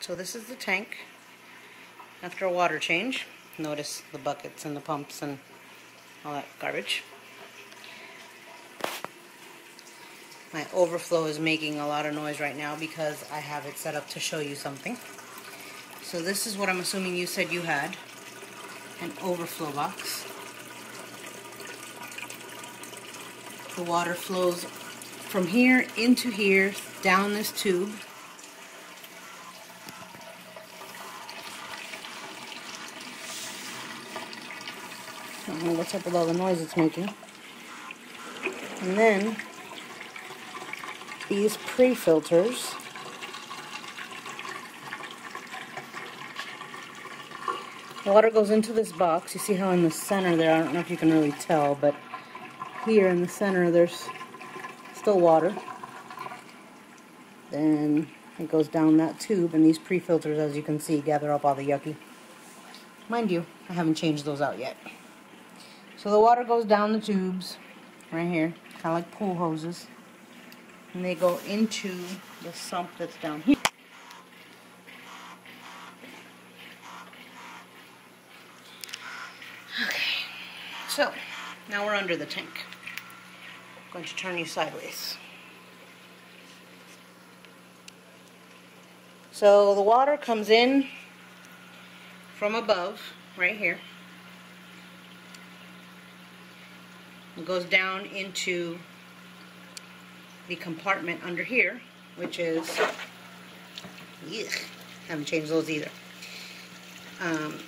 So this is the tank after a water change. Notice the buckets and the pumps and all that garbage. My overflow is making a lot of noise right now because I have it set up to show you something. So this is what I'm assuming you said you had, an overflow box. The water flows from here into here, down this tube. I don't know what's up with all the noise it's making. And then these pre-filters water goes into this box. You see how in the center there, I don't know if you can really tell, but here in the center there's still water. Then it goes down that tube, and these pre-filters, as you can see, gather up all the yucky. Mind you, I haven't changed those out yet. So the water goes down the tubes right here, kind of like pool hoses, and they go into the sump that's down here. Okay, so now we're under the tank. I'm going to turn you sideways. So the water comes in from above, right here. It goes down into the compartment under here, which is, haven't changed those either.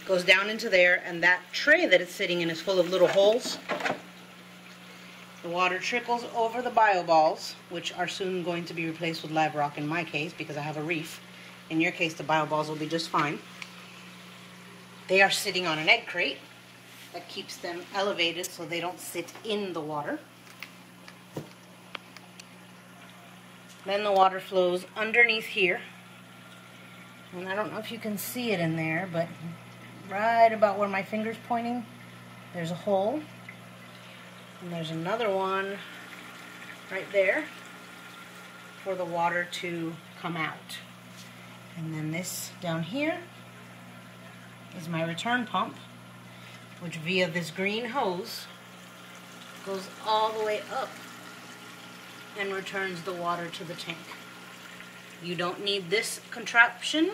Goes down into there, and that tray that it's sitting in is full of little holes. The water trickles over the bio balls, which are soon going to be replaced with live rock in my case because I have a reef. In your case, the bio balls will be just fine. They are sitting on an egg crate that keeps them elevated so they don't sit in the water. Then the water flows underneath here. And I don't know if you can see it in there, but right about where my finger's pointing, there's a hole. And there's another one right there for the water to come out. And then this down here is my return pump, which via this green hose goes all the way up and returns the water to the tank. You don't need this contraption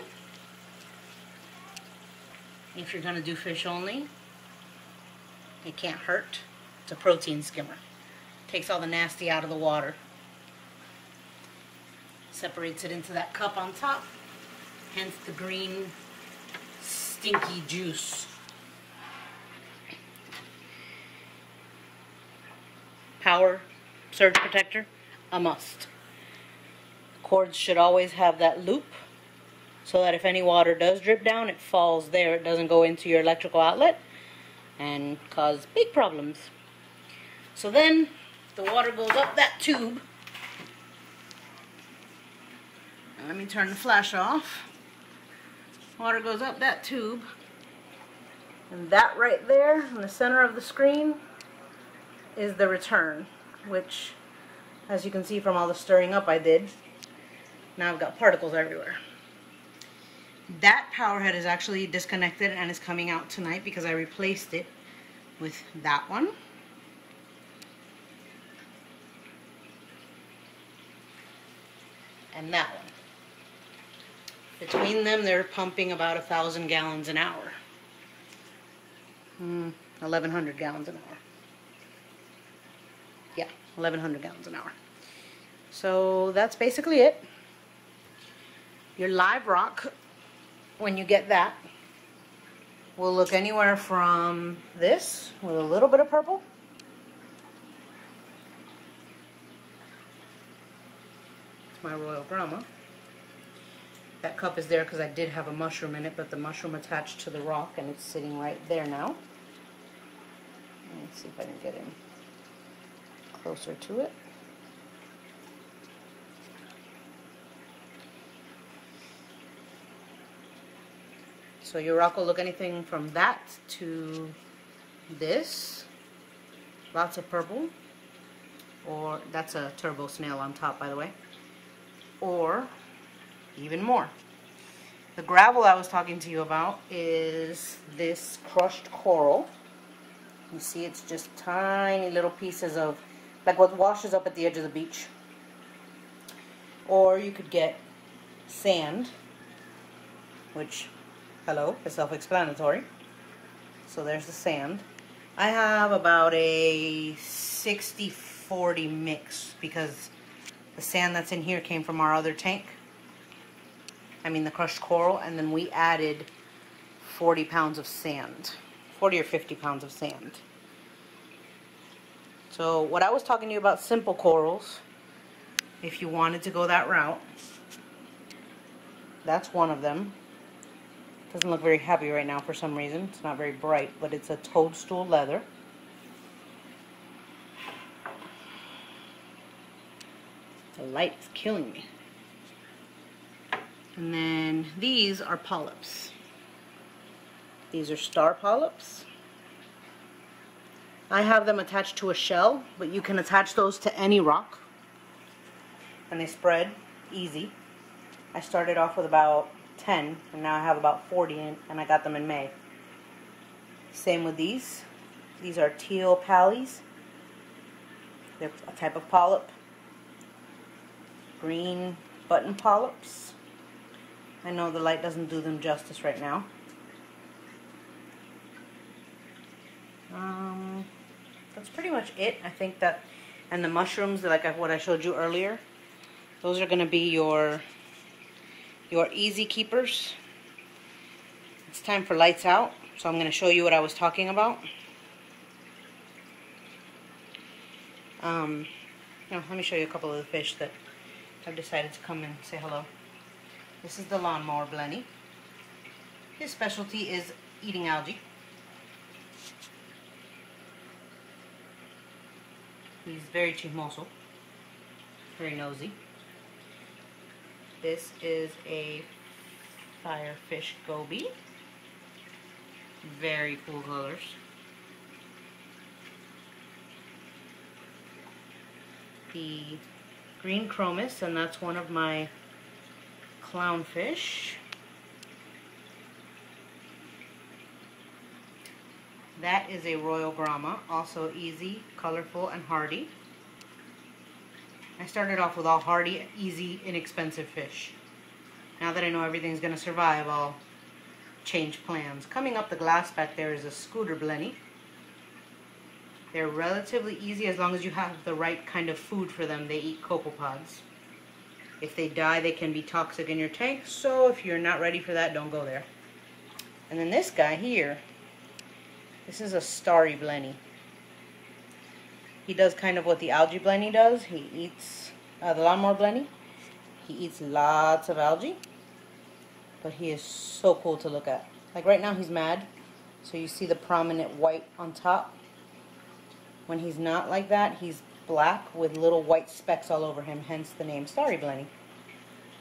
if you're going to do fish only. It can't hurt. It's a protein skimmer. Takes all the nasty out of the water. Separates it into that cup on top. Hence the green stinky juice. Power surge protector, a must. Cords should always have that loop so that if any water does drip down, it falls there. It doesn't go into your electrical outlet and cause big problems. So then the water goes up that tube. Let me turn the flash off. Water goes up that tube, and that right there in the center of the screen is the return, which, as you can see from all the stirring up I did, now I've got particles everywhere. That power head is actually disconnected and is coming out tonight because I replaced it with that one. And that one. Between them, they're pumping about 1,000 gallons an hour. 1,100 gallons an hour. Yeah, 1,100 gallons an hour. So that's basically it. Your live rock, when you get that, will look anywhere from this with a little bit of purple it's my Royal Brahma. That cup is there because I did have a mushroom in it, but the mushroom attached to the rock and it's sitting right there now. Let's see if I can get in closer to it. So your rock will look anything from that to this. Lots of purple. Or that's a turbo snail on top, by the way. Or even more. The gravel I was talking to you about is this crushed coral. You see it's just tiny little pieces of, like what washes up at the edge of the beach. Or you could get sand, which, hello, is self-explanatory. So there's the sand. I have about a 60-40 mix because the sand that's in here came from our other tank. I mean the crushed coral, and then we added 40 pounds of sand. 40 or 50 pounds of sand. So what I was talking to you about, simple corals, if you wanted to go that route, that's one of them. Doesn't look very heavy right now for some reason. It's not very bright, but it's a toadstool leather. The light's killing me. And then these are polyps. These are star polyps. I have them attached to a shell, but you can attach those to any rock. And they spread easy. I started off with about 10, and now I have about 40, and I got them in May. Same with these. These are teal pallies. They're a type of polyp. Green button polyps. I know the light doesn't do them justice right now. That's pretty much it. I think that, and the mushrooms, like what I showed you earlier, those are going to be your easy keepers. It's time for lights out, so I'm going to show you what I was talking about. Let me show you a couple of the fish that have decided to come and say hello. This is the lawnmower blenny. His specialty is eating algae. He's very chismoso, very nosy. This is a firefish goby. Very cool colors. The green chromis, and that's one of my clownfish. That is a Royal Grama, also easy, colorful, and hardy. I started off with all hardy, easy, inexpensive fish. Now that I know everything's going to survive, I'll change plans. Coming up the glass back there is a scooter blenny. They're relatively easy as long as you have the right kind of food for them. They eat copepods. If they die, they can be toxic in your tank, so if you're not ready for that, don't go there. And then this guy here, this is a starry blenny. He does kind of what the algae blenny does. He eats, the lawnmower blenny, he eats lots of algae, but he is so cool to look at. Like right now he's mad, so you see the prominent white on top. When he's not like that, he's black with little white specks all over him, hence the name starry blenny.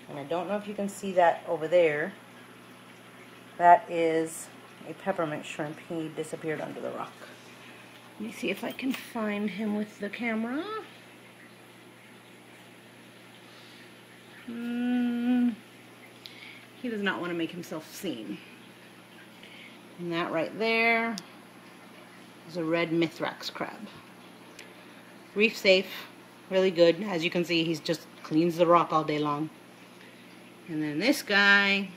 And I don't know if you can see that over there. That is a peppermint shrimp. He disappeared under the rock. Let me see if I can find him with the camera. He does not want to make himself seen. And that right there is a red Mithrax crab. Reef safe, really good. As you can see, he just cleans the rock all day long. And then this guy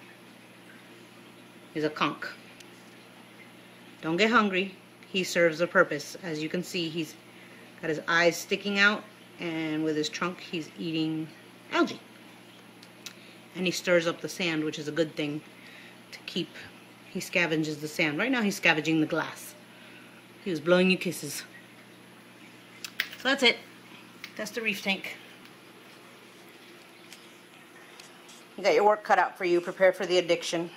is a conch. Don't get hungry. He serves a purpose. As you can see, he's got his eyes sticking out, and with his trunk he's eating algae. And he stirs up the sand, which is a good thing to keep. He scavenges the sand. Right now he's scavenging the glass. He was blowing you kisses. So that's it. That's the reef tank. You got your work cut out for you. Prepare for the addiction.